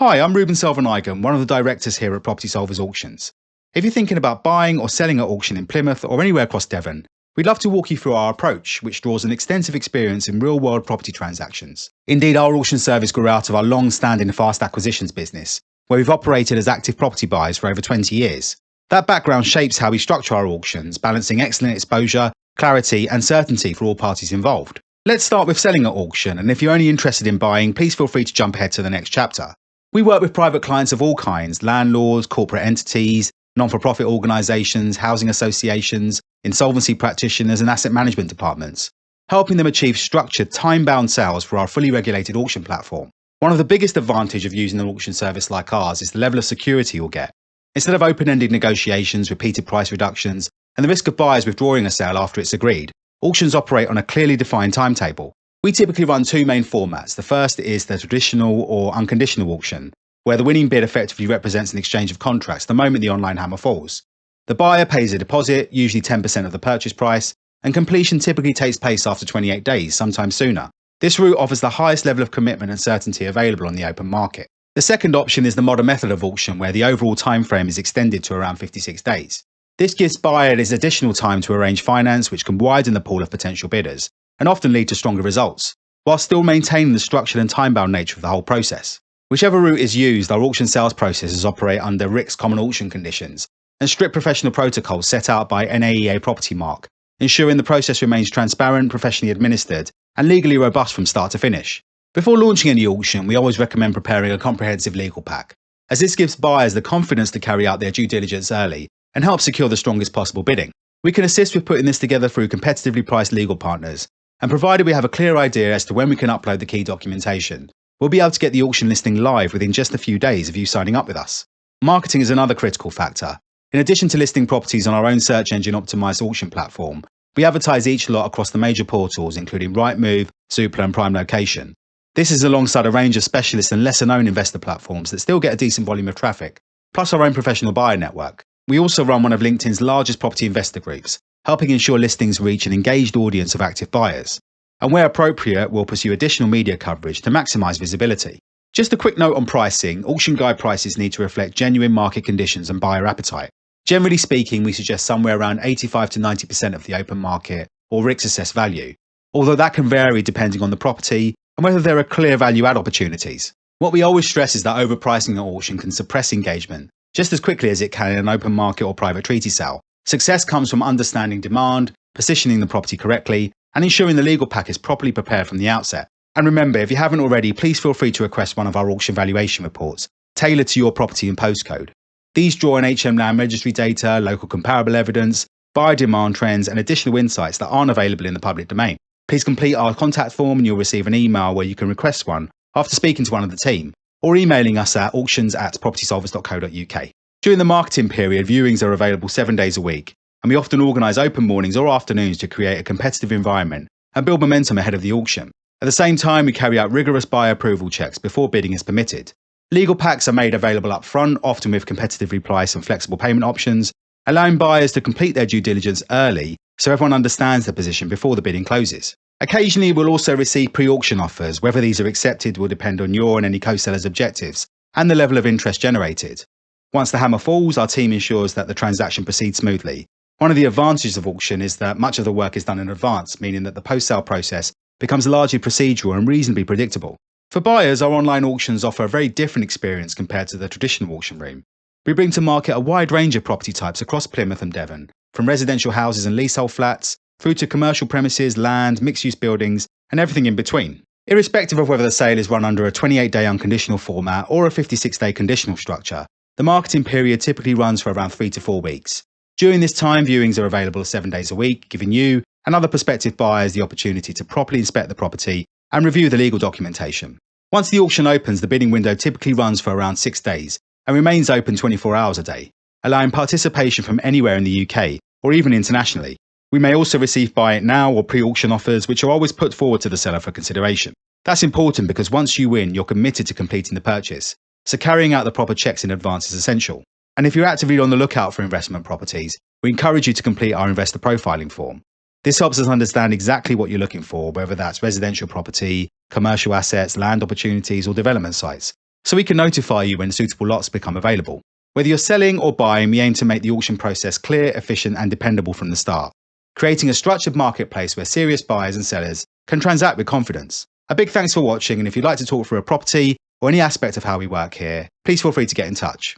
Hi, I'm Ruban Selvanayagam, one of the directors here at Property Solvers Auctions. If you're thinking about buying or selling at auction in Plymouth or anywhere across Devon, we'd love to walk you through our approach, which draws an extensive experience in real-world property transactions. Indeed, our auction service grew out of our long-standing fast acquisitions business, where we've operated as active property buyers for over 20 years. That background shapes how we structure our auctions, balancing excellent exposure, clarity and certainty for all parties involved. Let's start with selling at auction, and if you're only interested in buying, please feel free to jump ahead to the next chapter. We work with private clients of all kinds: landlords, corporate entities, non-for-profit organisations, housing associations, insolvency practitioners and asset management departments, helping them achieve structured, time-bound sales for our fully regulated auction platform. One of the biggest advantages of using an auction service like ours is the level of security you'll get. Instead of open-ended negotiations, repeated price reductions, and the risk of buyers withdrawing a sale after it's agreed, auctions operate on a clearly defined timetable. We typically run two main formats. The first is the traditional or unconditional auction, where the winning bid effectively represents an exchange of contracts the moment the online hammer falls. The buyer pays a deposit, usually 10% of the purchase price, and completion typically takes place after 28 days, sometimes sooner. This route offers the highest level of commitment and certainty available on the open market. The second option is the modern method of auction, where the overall timeframe is extended to around 56 days. This gives buyers additional time to arrange finance, which can widen the pool of potential bidders and often lead to stronger results, while still maintaining the structured and time-bound nature of the whole process. Whichever route is used, our auction sales processes operate under RICS common auction conditions and strict professional protocols set out by NAEA Property Mark, ensuring the process remains transparent, professionally administered, and legally robust from start to finish. Before launching any auction, we always recommend preparing a comprehensive legal pack, as this gives buyers the confidence to carry out their due diligence early and help secure the strongest possible bidding. We can assist with putting this together through competitively priced legal partners, and provided we have a clear idea as to when we can upload the key documentation, we'll be able to get the auction listing live within just a few days of you signing up with us. Marketing is another critical factor. In addition to listing properties on our own search engine optimized auction platform, we advertise each lot across the major portals including Rightmove, Zoopla and Prime Location. This is alongside a range of specialist and lesser known investor platforms that still get a decent volume of traffic, plus our own professional buyer network. We also run one of LinkedIn's largest property investor groups, helping ensure listings reach an engaged audience of active buyers. And where appropriate, we'll pursue additional media coverage to maximise visibility. Just a quick note on pricing: auction guide prices need to reflect genuine market conditions and buyer appetite. Generally speaking, we suggest somewhere around 85 to 90% of the open market or RICS assessed value, although that can vary depending on the property and whether there are clear value add opportunities. What we always stress is that overpricing at auction can suppress engagement just as quickly as it can in an open market or private treaty sale. Success comes from understanding demand, positioning the property correctly, and ensuring the legal pack is properly prepared from the outset. And remember, if you haven't already, please feel free to request one of our auction valuation reports, tailored to your property and postcode. These draw on HM land registry data, local comparable evidence, buyer demand trends, and additional insights that aren't available in the public domain. Please complete our contact form and you'll receive an email where you can request one after speaking to one of the team, or emailing us at auctions@propertysolvers.co.uk. During the marketing period, viewings are available 7 days a week, and we often organise open mornings or afternoons to create a competitive environment and build momentum ahead of the auction. At the same time, we carry out rigorous buyer approval checks before bidding is permitted. Legal packs are made available up front, often with competitively priced and flexible payment options, allowing buyers to complete their due diligence early so everyone understands their position before the bidding closes. Occasionally, we'll also receive pre-auction offers. Whether these are accepted will depend on your and any co-seller's objectives and the level of interest generated. Once the hammer falls, our team ensures that the transaction proceeds smoothly. One of the advantages of auction is that much of the work is done in advance, meaning that the post-sale process becomes largely procedural and reasonably predictable. For buyers, our online auctions offer a very different experience compared to the traditional auction room. We bring to market a wide range of property types across Plymouth and Devon, from residential houses and leasehold flats, through to commercial premises, land, mixed-use buildings, and everything in between. Irrespective of whether the sale is run under a 28-day unconditional format or a 56-day conditional structure, the marketing period typically runs for around 3 to 4 weeks. During this time, viewings are available 7 days a week, giving you and other prospective buyers the opportunity to properly inspect the property and review the legal documentation. Once the auction opens, the bidding window typically runs for around 6 days and remains open 24 hours a day, allowing participation from anywhere in the UK or even internationally. We may also receive buy it now or pre-auction offers, which are always put forward to the seller for consideration. That's important because once you win, you're committed to completing the purchase, so carrying out the proper checks in advance is essential. And if you're actively on the lookout for investment properties, we encourage you to complete our investor profiling form. This helps us understand exactly what you're looking for, whether that's residential property, commercial assets, land opportunities, or development sites. so we can notify you when suitable lots become available. Whether you're selling or buying, we aim to make the auction process clear, efficient, and dependable from the start, creating a structured marketplace where serious buyers and sellers can transact with confidence. A big thanks for watching, and if you'd like to talk through a property or any aspect of how we work here, please feel free to get in touch.